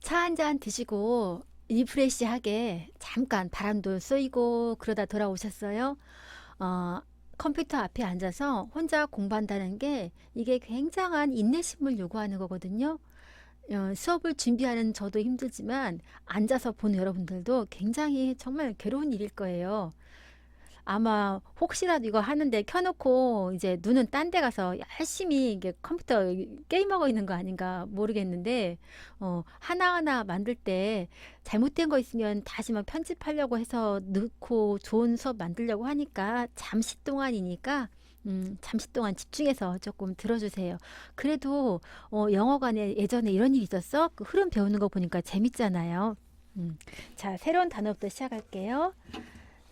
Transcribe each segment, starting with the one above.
차 한 잔 드시고 리프레시하게 잠깐 바람도 쐬고 그러다 돌아오셨어요? 어, 컴퓨터 앞에 앉아서 혼자 공부한다는 게 이게 굉장한 인내심을 요구하는 거거든요. 수업을 준비하는 저도 힘들지만 앉아서 보는 여러분들도 굉장히 정말 괴로운 일일 거예요. 아마 혹시라도 이거 하는데 켜놓고 이제 눈은 딴데 가서 열심히 이게 컴퓨터 게임하고 있는 거 아닌가 모르겠는데, 하나하나 만들 때 잘못된 거 있으면 다시 막 편집하려고 해서 넣고 좋은 수업 만들려고 하니까 잠시 동안이니까 잠시 동안 집중해서 조금 들어주세요. 그래도 영어관에 예전에 이런 일 있었어? 그 흐름 배우는 거 보니까 재밌잖아요. 자, 새로운 단어부터 시작할게요.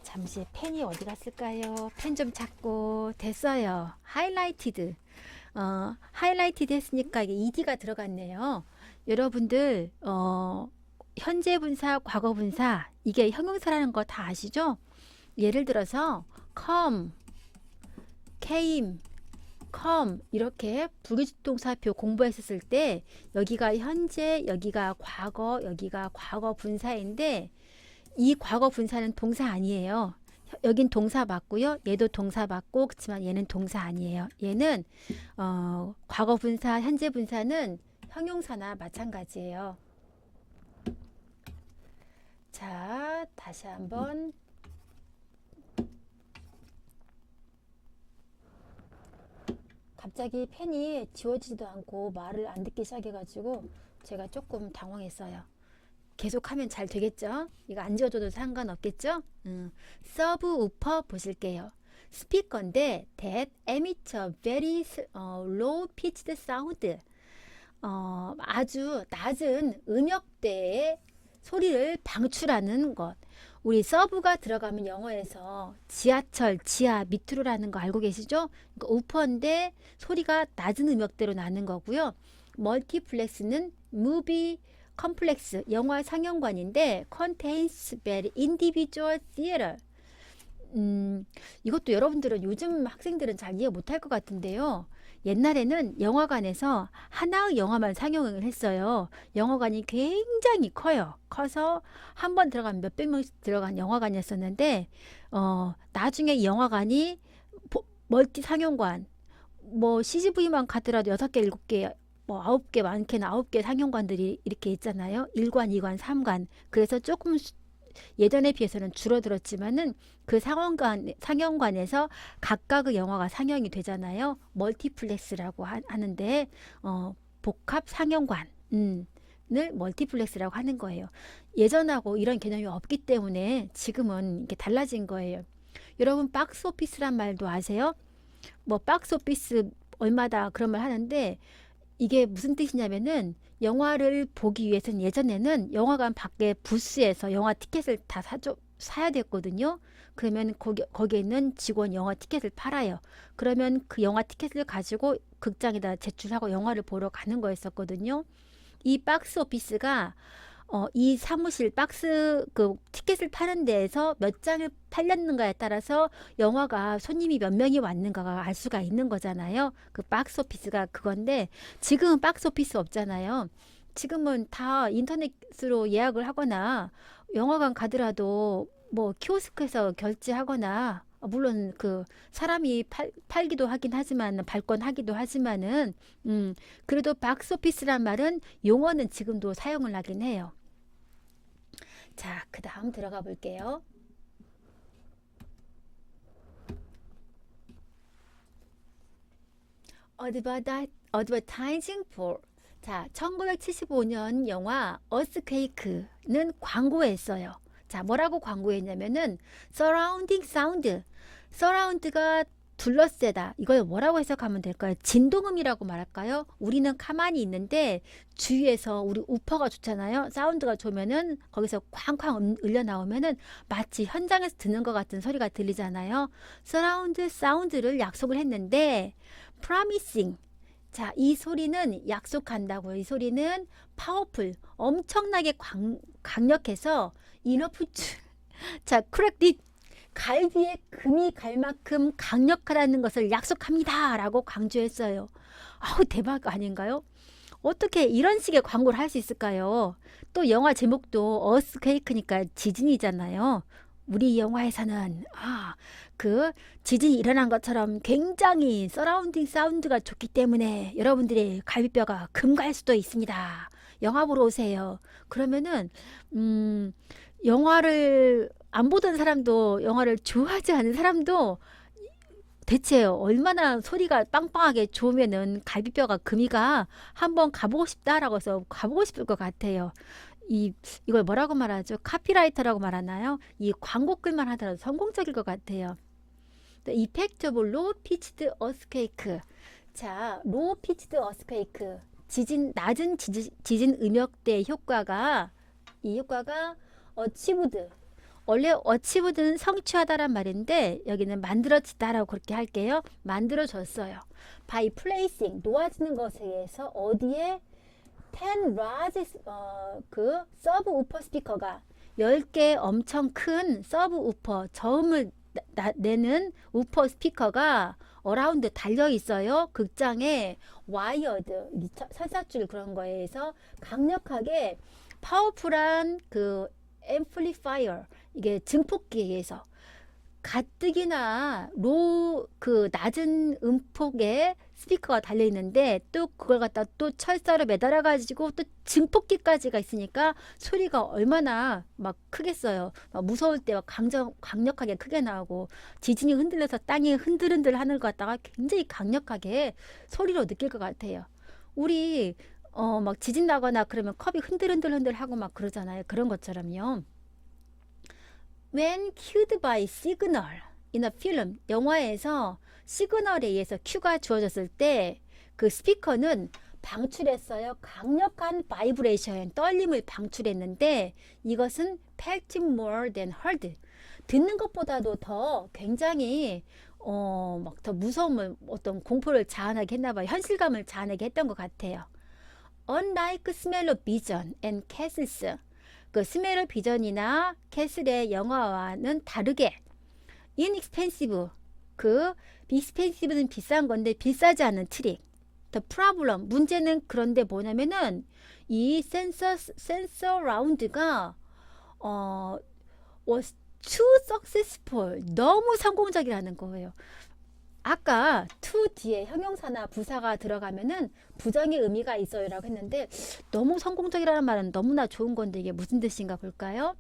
잠시 펜이 어디 갔을까요? 펜 좀 찾고 됐어요. 하이라이티드. 하이라이티드 했으니까 이게 ed가 들어갔네요. 여러분들 현재 분사, 과거 분사 이게 형용사라는 거 다 아시죠? 예를 들어서 come, came, come 이렇게 불규칙동사표 공부했었을 때 여기가 현재, 여기가 과거, 여기가 과거 분사인데 이 과거 분사는 동사 아니에요. 여긴 동사 맞고요. 얘도 동사 맞고 그렇지만 얘는 동사 아니에요. 얘는 과거 분사, 현재 분사는 형용사나 마찬가지예요. 자, 다시 한번 갑자기 펜이 지워지지도 않고 말을 안 듣기 시작해가지고 제가 조금 당황했어요. 계속하면 잘 되겠죠? 이거 안 지워줘도 상관없겠죠? 서브 우퍼 보실게요. 스피커인데 that emits a very low pitched sound. 아주 낮은 음역대의 소리를 방출하는 것. 우리 서브가 들어가면 영어에서 지하철, 지하, 밑으로라는 거 알고 계시죠? 그러니까 우퍼인데 소리가 낮은 음역대로 나는 거고요. 멀티플렉스는 무비 컴플렉스, 영화 상영관인데 contains very individual theater. 이것도 여러분들은 요즘 학생들은 잘 이해 못할 것 같은데요. 옛날에는 영화관에서 하나의 영화만 상영을 했어요. 영화관이 굉장히 커요. 커서 한 번 들어가면 몇백 명씩 들어간 영화관이었었는데, 나중에 이 영화관이 멀티 상영관, 뭐 CGV만 가더라도 6개, 7개, 뭐 9개, 많게는 9개 상영관들이 이렇게 있잖아요. 1관, 2관, 3관. 그래서 조금 예전에 비해서는 줄어들었지만은 그 상영관에서 각각의 영화가 상영이 되잖아요. 멀티플렉스라고 하는데 복합 상영관 을 멀티플렉스라고 하는 거예요. 예전하고 이런 개념이 없기 때문에 지금은 이게 달라진 거예요. 여러분 박스 오피스란 말도 아세요? 뭐 박스 오피스 얼마다 그런 말 하는데 이게 무슨 뜻이냐면은 영화를 보기 위해서는 예전에는 영화관 밖에 부스에서 영화 티켓을 다 사야 됐거든요. 그러면 거기에 있는 직원 영화 티켓을 팔아요. 그러면 그 영화 티켓을 가지고 극장에다 제출하고 영화를 보러 가는 거였었거든요. 이 박스 오피스가 이 사무실 박스 그 티켓을 파는 데에서 몇 장을 팔렸는가에 따라서 영화가 손님이 몇 명이 왔는가가 알 수가 있는 거잖아요. 그 박스 오피스가 그건데 지금은 박스 오피스 없잖아요. 지금은 다 인터넷으로 예약을 하거나 영화관 가더라도 뭐 키오스크에서 결제하거나 물론 그 사람이 팔기도 하긴 하지만 발권하기도 하지만은 그래도 박스 오피스란 말은 용어는 지금도 사용을 하긴 해요. 자, 그 다음 들어가 볼게요. Advertising for. 자, 1975년 영화 어스케이크는 광고했어요. 자, 뭐라고 광고했냐면은 surrounding sound. surround가 둘러싸다. 이걸 뭐라고 해석하면 될까요? 진동음이라고 말할까요? 우리는 가만히 있는데 주위에서 우리 우퍼가 좋잖아요. 사운드가 좋으면은 거기서 쾅쾅 울려 나오면은 마치 현장에서 듣는 것 같은 소리가 들리잖아요. 서라운드 사운드를 약속을 했는데 promising. 자, 이 소리는 약속한다고요. 이 소리는 파워풀, 엄청나게 강력해서 enough 자, correct 갈비에 금이 갈 만큼 강력하다는 것을 약속합니다. 라고 강조했어요. 아우, 대박 아닌가요? 어떻게 이런 식의 광고를 할 수 있을까요? 또 영화 제목도 어스퀘이크니까 지진이잖아요. 우리 영화에서는 그 지진이 일어난 것처럼 굉장히 서라운딩 사운드가 좋기 때문에 여러분들의 갈비뼈가 금갈 수도 있습니다. 영화 보러 오세요. 그러면은 영화를 안 보던 사람도 영화를 좋아하지 않은 사람도 대체 얼마나 소리가 빵빵하게 좋으면은 갈비뼈가 금이가 한번 가보고 싶다라고 해서 가보고 싶을 것 같아요. 이걸 뭐라고 말하죠? 카피라이터라고 말하나요? 이 광고글만 하더라도 성공적일 것 같아요. The effect of low pitched earthquake. 자, low pitched earthquake. 낮은 지진 음역대 효과가, 이 효과가 achieved. 원래 achieved는 성취하다란 말인데 여기는 만들어지다라고 그렇게 할게요. 만들어졌어요. by placing, 놓아지는 것에 의해서 어디에 10 large 그 서브 우퍼 스피커가 10개 엄청 큰 서브 우퍼 저음을 내는 우퍼 스피커가 어라운드 달려 있어요. 극장에 와이어드 설사줄 그런 거에서 강력하게 파워풀한 그 앰플리파이어 이게 증폭기에 의해서 가뜩이나 그 낮은 음폭의 스피커가 달려 있는데 또 그걸 갖다 또 철사로 매달아 가지고 또 증폭기까지가 있으니까 소리가 얼마나 막 크겠어요. 막 무서울 때 막 강력하게 크게 나오고 지진이 흔들려서 땅이 흔들흔들 하는 것 같다가 굉장히 강력하게 소리로 느낄 것 같아요. 우리 막 지진 나거나 그러면 컵이 흔들흔들 하고 막 그러잖아요. 그런 것처럼요. When cued by signal in a film, 영화에서 시그널에 의해서 큐가 주어졌을 때 그 스피커는 방출했어요. 강력한 바이브레이션, 떨림을 방출했는데 이것은 felt more than heard. 듣는 것보다도 더 굉장히 막 더 무서움을 어떤 공포를 자아내게 했나 봐요. 현실감을 자아내게 했던 것 같아요. Unlike smell of vision and castles. 그 스멜의 비전이나 캐슬의 영화와는 다르게 inexpensive 그 expensive는 비싼 건데 비싸지 않은 트릭. The problem 문제는 그런데 뭐냐면은 이 센서 라운드가 was too successful 너무 성공적이라는 거예요. 아까 to 뒤에 형용사나 부사가 들어가면은 부정의 의미가 있어요 라고 했는데 너무 성공적이라는 말은 너무나 좋은 건데 이게 무슨 뜻인가 볼까요?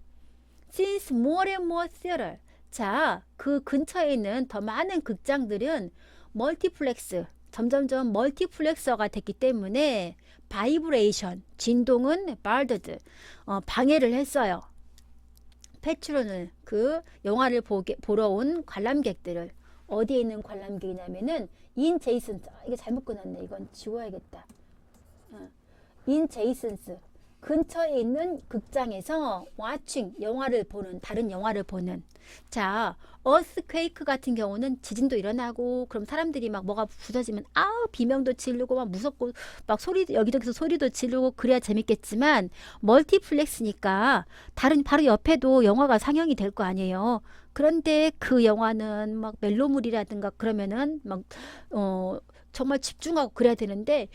Since more and more theater 자, 그 근처에 있는 더 많은 극장들은 멀티플렉스 점점점 멀티플렉서가 됐기 때문에 바이브레이션 진동은 barred 방해를 했어요. 패트론을 그 영화를 보러 온 관람객들을 어디에 있는 관람객이냐면은 인 제이슨스 이게 잘못 끊었네. 이건 지워야겠다. 인 제이슨스 근처에 있는 극장에서 와칭 영화를 보는 다른 영화를 보는 자 어스퀘이크 같은 경우는 지진도 일어나고 그럼 사람들이 막 뭐가 부서지면 아우 비명도 지르고 막 무섭고 막 소리 여기저기서 소리도 지르고 그래야 재밌겠지만 멀티플렉스니까 다른 바로 옆에도 영화가 상영이 될 거 아니에요. 그런데 그 영화는 막 멜로물이라든가 그러면은 막 정말 집중하고 그래야 되는데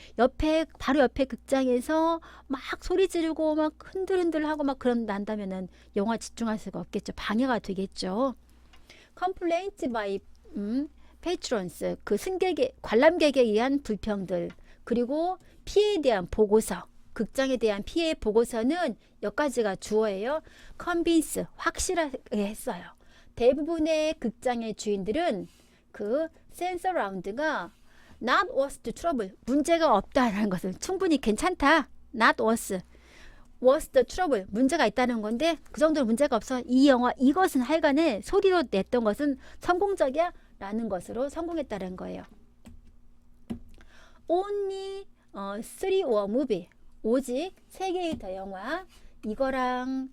바로 옆에 극장에서 막 소리 지르고 막 흔들흔들하고 막 난다면은 영화 집중할 수가 없겠죠. 방해가 되겠죠. Complaints by patrons 그 관람객에 의한 불평들 그리고 피해에 대한 보고서 극장에 대한 피해 보고서는 여기까지가 주어예요. convince 확실하게 했어요. 대부분의 극장의 주인들은 그 센서 라운드가 not worth the trouble 문제가 없다라는 것을 충분히 괜찮다. not worth the trouble 문제가 있다는 건데 그 정도로 문제가 없어. 이 영화 이것은 하여간에 소리로 냈던 것은 성공적이야 라는 것으로 성공했다는 거예요. only 3 or movie 오직 3개의 더 영화 이거랑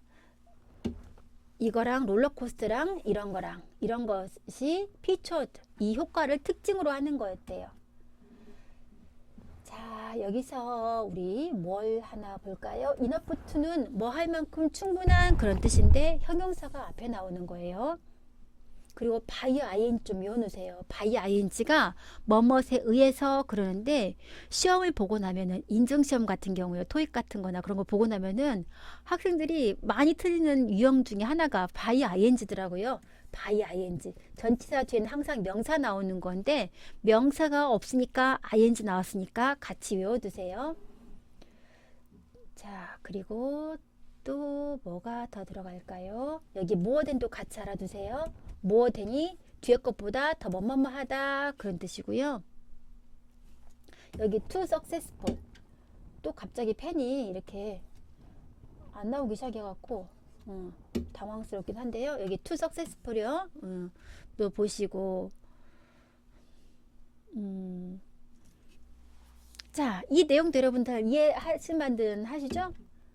롤러코스터랑 이런 것이 featured 이 효과를 특징으로 하는 거였대요. 자 여기서 우리 뭘 하나 볼까요? enough to는 뭐 할 만큼 충분한 그런 뜻인데 형용사가 앞에 나오는 거예요. 그리고 by ing 좀 외워놓으세요. by ing가 뭐뭇에 의해서 그러는데 시험을 보고 나면은 인증시험 같은 경우에 토익 같은 거나 그런 거 보고 나면은 학생들이 많이 틀리는 유형 중에 하나가 by ing더라고요. by ing. 전치사 뒤에는 항상 명사 나오는 건데 명사가 없으니까 ing 나왔으니까 같이 외워두세요. 자, 그리고 또 뭐가 더 들어갈까요? 여기 morethan도 같이 알아두세요. morethan이 뒤에 것보다 더 뭐뭐하다 그런 뜻이고요. 여기 too successful 또 갑자기 펜이 이렇게 안 나오기 시작해갖고 당황스럽긴 한데요. 여기 too successful이요. 또 보시고 자, 이 내용도 여러분들 이해하신 만든 하시죠?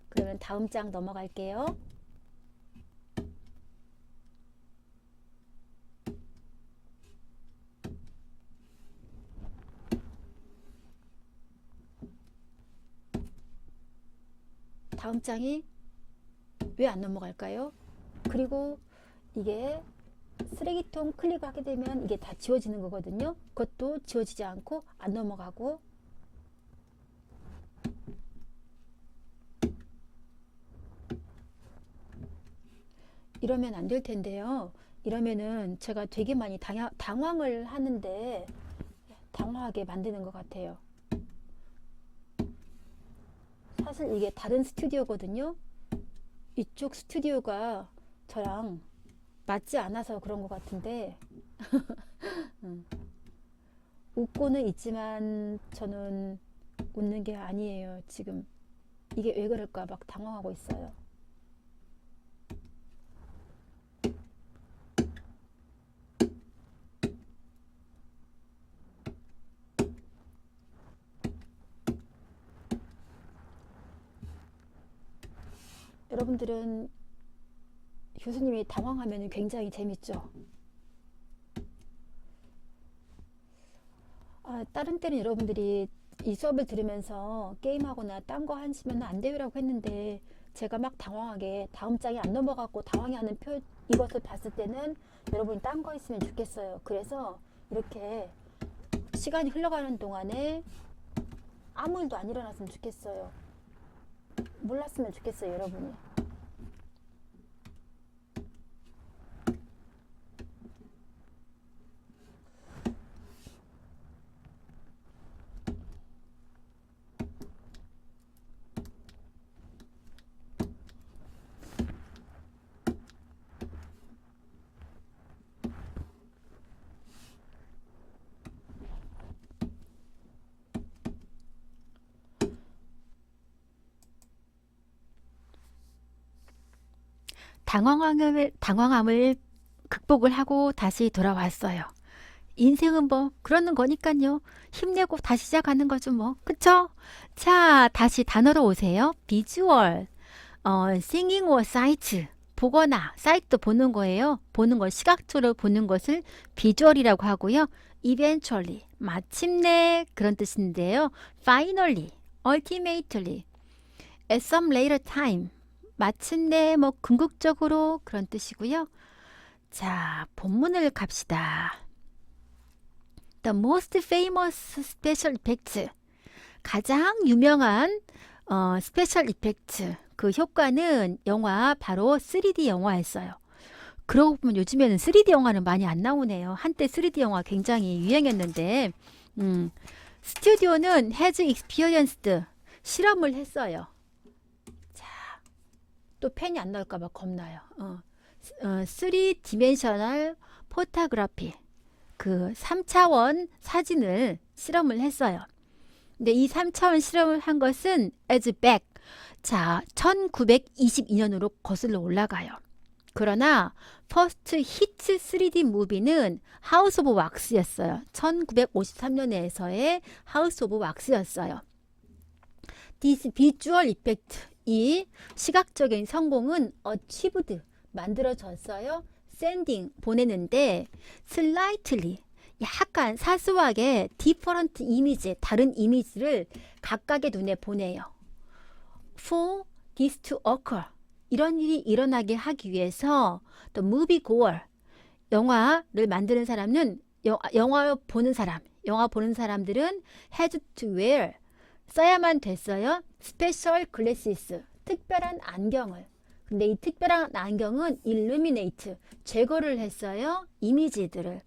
그러면 다음 장 넘어갈게요. 다음 장이 왜 안 넘어갈까요? 그리고 이게 쓰레기통 클릭하게 되면 이게 다 지워지는 거거든요. 그것도 지워지지 않고 안 넘어가고 이러면 안 될 텐데요. 이러면은 제가 되게 많이 당황을 하는데 당황하게 만드는 것 같아요. 사실 이게 다른 스튜디오거든요. 이쪽 스튜디오가 저랑 맞지 않아서 그런 것 같은데 웃고는 있지만 저는 웃는 게 아니에요. 지금 이게 왜 그럴까 막 당황하고 있어요. 여러분들은 교수님이 당황하면 굉장히 재밌죠. 다른 때는 여러분들이 이 수업을 들으면서 게임하거나 딴 거 하시면 안 돼요라고 했는데 제가 막 당황하게 다음 장이 안 넘어가고 당황해하는 이것을 봤을 때는 여러분이 딴 거 있으면 좋겠어요. 그래서 이렇게 시간이 흘러가는 동안에 아무 일도 안 일어났으면 좋겠어요. 몰랐으면 좋겠어요, 여러분이. 당황함을 극복을 하고 다시 돌아왔어요. 인생은 뭐 그러는 거니까요. 힘내고 다시 시작하는 거죠 뭐. 그쵸? 자, 다시 단어로 오세요. 비주얼, singing or sight. 보거나 사이트 보는 거예요. 보는 걸 시각적으로 보는 것을 비주얼이라고 하고요. eventually 마침내 그런 뜻인데요. finally, ultimately, at some later time 마침내 뭐 궁극적으로 그런 뜻이고요. 자, 본문을 갑시다. The most famous special effects 가장 유명한 스페셜 이펙트 그 효과는 영화 바로 3D 영화였어요. 그러고 보면 요즘에는 3D 영화는 많이 안 나오네요. 한때 3D 영화 굉장히 유행했는데 스튜디오는 has experienced 실험을 했어요. 자, 또 펜이 안 나올까봐 겁나요. 3디멘셔널 포토그래피 그 3차원 사진을 실험을 했어요. 근데 이 3차원 실험을 한 것은 as back 자 1922년으로 거슬러 올라가요. 그러나 퍼스트 히트 3D 무비는 하우스 오브 왁스였어요. 1953년에서의 하우스 오브 왁스였어요. This visual effect 이 시각적인 성공은 achieved 만들어졌어요. sending 보내는데 slightly 약간 사소하게 different image 다른 이미지를 각각의 눈에 보내요. For this to occur 이런 일이 일어나게 하기 위해서 the movie goer 영화를 만드는 사람은 영화 보는 사람들은 had to wear 써야만 됐어요. special glasses 특별한 안경을. 근데 이 특별한 안경은 illuminate 제거를 했어요. 이미지들을.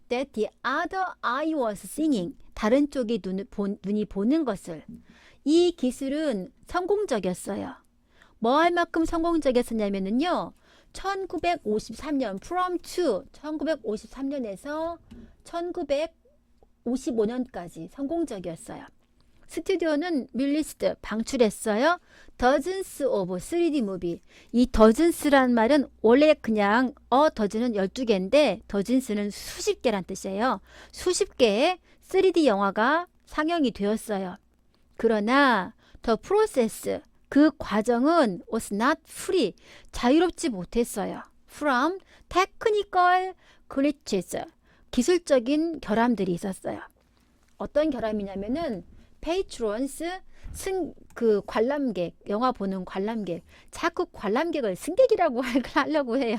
That the other eye was seeing 다른 쪽이 눈이 보는 것을. 이 기술은 성공적이었어요. 뭐 할 만큼 성공적이었냐면요. 1953년 from to 1953년에서 1955년까지 성공적이었어요. 스튜디오는 릴리스트 방출했어요. dozens of 3D movie. 이 dozen스란 말은 원래 그냥 dozen은 12개인데 dozen스는 수십 개란 뜻이에요. 수십 개의 3D 영화가 상영이 되었어요. 그러나 the process 그 과정은 was not free 자유롭지 못했어요. from technical glitches 기술적인 결함들이 있었어요. 어떤 결함이냐면은 patrons 그 관람객 영화 보는 관람객 자꾸 관람객을 승객이라고 하려고 해요.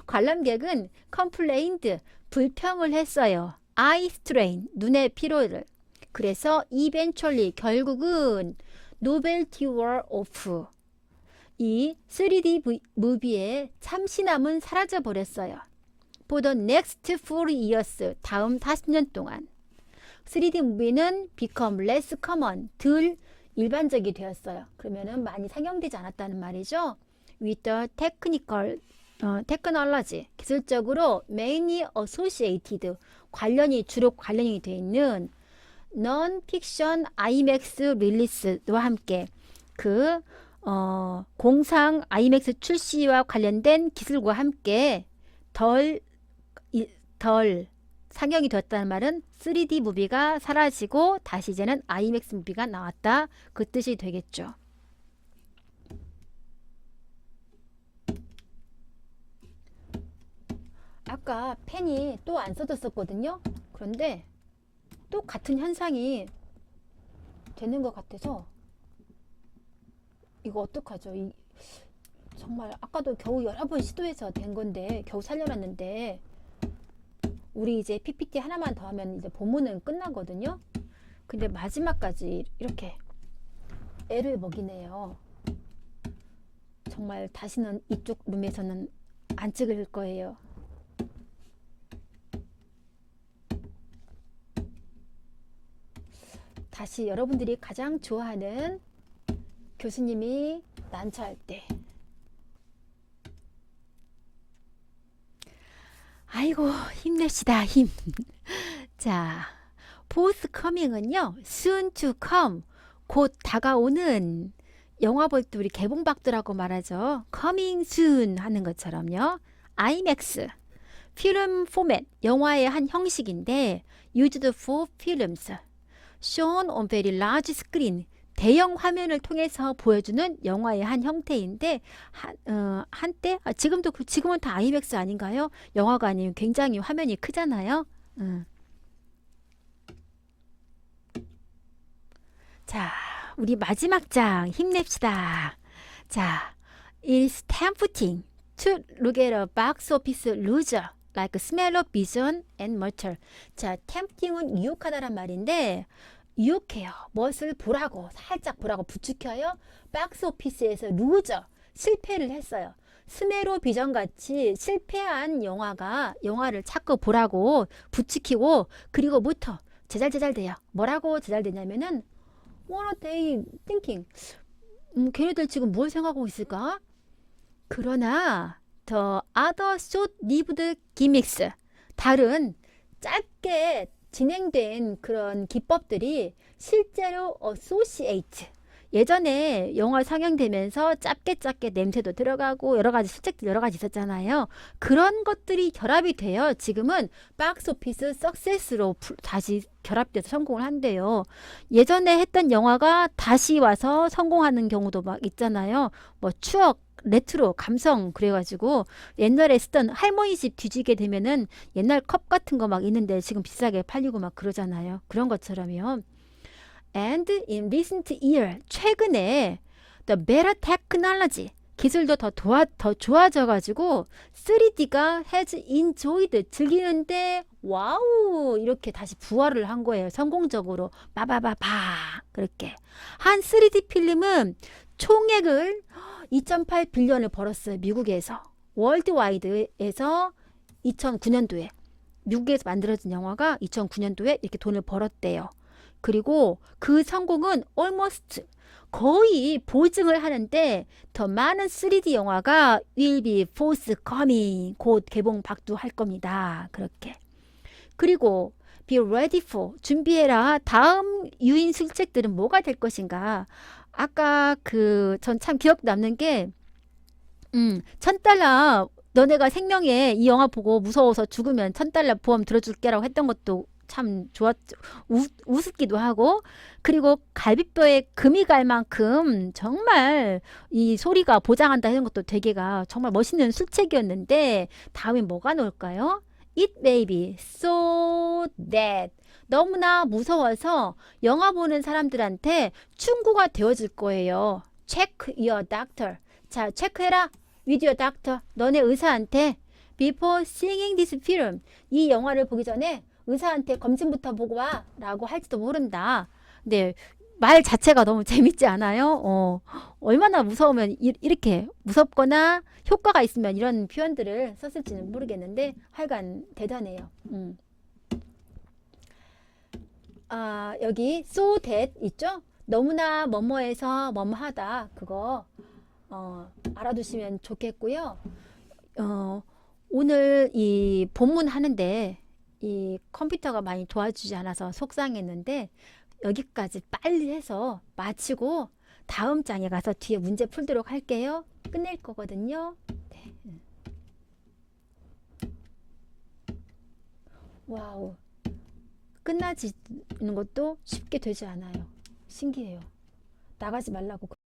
관람객은 complained 불평을 했어요. eye strain 눈의 피로를. 그래서 eventually 결국은 novelty wore off 이 3D 무비의 참신함은 사라져 버렸어요. For the next 4 years 다음 40년 동안 3D 무비는 become less common 덜 일반적이 되었어요. 그러면은 많이 상영되지 않았다는 말이죠. With the technology 기술적으로 mainly associated 주로 관련이 되어 있는 non-fiction IMAX 릴리스와 함께 그 공상 IMAX 출시와 관련된 기술과 함께 덜 상영이 되었다는 말은 3D 무비가 사라지고 다시 이제는 IMAX 무비가 나왔다. 그 뜻이 되겠죠. 아까 펜이 또 안 써졌었거든요. 그런데 또 같은 현상이 되는 것 같아서 이거 어떡하죠? 정말 아까도 겨우 여러 번 시도해서 된 건데 겨우 살려놨는데 우리 이제 PPT 하나만 더 하면 이제 본문은 끝나거든요. 근데 마지막까지 이렇게 애를 먹이네요. 정말 다시는 이쪽 룸에서는 안 찍을 거예요. 다시 여러분들이 가장 좋아하는 교수님이 난처할 때 아이고 힘냅시다 힘. 자 forthcoming은요 soon to come 곧 다가오는 영화 볼 때 우리 개봉박두라고 말하죠. coming soon 하는 것처럼요. IMAX 필름 포맷 영화의 한 형식인데 used for films shown on very large screen 대형 화면을 통해서 보여주는 영화의 한 형태인데 한때 지금은 다 IMAX 아닌가요? 영화관이 굉장히 화면이 크잖아요. 자, 우리 마지막 장 힘냅시다. 자, it's tempting to look at a box office loser like smell of vision and mortal. 자, tempting은 유혹하다란 말인데 유혹해요. 무엇을 보라고 살짝 보라고 부추겨요. 박스 오피스에서 루저 실패를 했어요. 스메로 비전 같이 실패한 영화를 자꾸 보라고 부추기고 그리고부터 제잘돼요. 뭐라고 제잘되냐면은 What are they thinking? 걔네들 지금 뭘 생각하고 있을까? 그러나 the other short-lived gimmicks 다른 짧게 진행된 그런 기법들이 실제로 associate 예전에 영화 상영되면서 짧게 냄새도 들어가고 여러 가지 실책들 여러 가지 있었잖아요. 그런 것들이 결합이 돼요. 지금은 박스오피스 석세스로 다시 결합돼서 성공을 한대요. 예전에 했던 영화가 다시 와서 성공하는 경우도 막 있잖아요. 뭐 추억 레트로 감성 그래가지고 옛날에 쓰던 할머니 집 뒤지게 되면은 옛날 컵 같은 거 막 있는데 지금 비싸게 팔리고 막 그러잖아요. 그런 것처럼요. And in recent year 최근에 the better technology 기술도 더 좋아져가지고 3D가 has enjoyed 즐기는데 와우 이렇게 다시 부활을 한 거예요. 성공적으로 바바바바 그렇게 한 3D 필름은 총액을 2.8 빌리언을 벌었어요. 미국에서 월드와이드에서 2009년도에 미국에서 만들어진 영화가 2009년도에 이렇게 돈을 벌었대요. 그리고 그 성공은 almost 거의 보증을 하는데 더 많은 3D 영화가 will be forthcoming 곧 개봉 박두할 겁니다. 그렇게. 그리고 be ready for 준비해라. 다음 유인 실책들은 뭐가 될 것인가. 아까 전 참 기억 남는 게 $1,000 너네가 생명에 이 영화 보고 무서워서 죽으면 $1,000 보험 들어줄게라고 했던 것도 참 좋았죠. 우습기도 하고 그리고 갈비뼈에 금이 갈 만큼 정말 이 소리가 보장한다 하는 것도 되게가 정말 멋있는 술책이었는데 다음에 뭐가 나올까요? It may be so that 너무나 무서워서 영화 보는 사람들한테 충고가 되어질 거예요. Check your doctor. 자, 체크해라. With your doctor. 너네 의사한테 before seeing this film. 이 영화를 보기 전에 의사한테 검진부터 보고 와 라고 할지도 모른다. 네, 말 자체가 너무 재밌지 않아요? 얼마나 무서우면 이렇게 무섭거나 효과가 있으면 이런 표현들을 썼을지는 모르겠는데 하여간 대단해요. 여기 so that 있죠? 너무나 뭐뭐해서 뭐뭐하다 그거 알아두시면 좋겠고요. 오늘 이 본문 하는데 이 컴퓨터가 많이 도와주지 않아서 속상했는데 여기까지 빨리 해서 마치고 다음 장에 가서 뒤에 문제 풀도록 할게요. 끝낼 거거든요. 네. 와우. 끝나지는 것도 쉽게 되지 않아요. 신기해요. 나가지 말라고.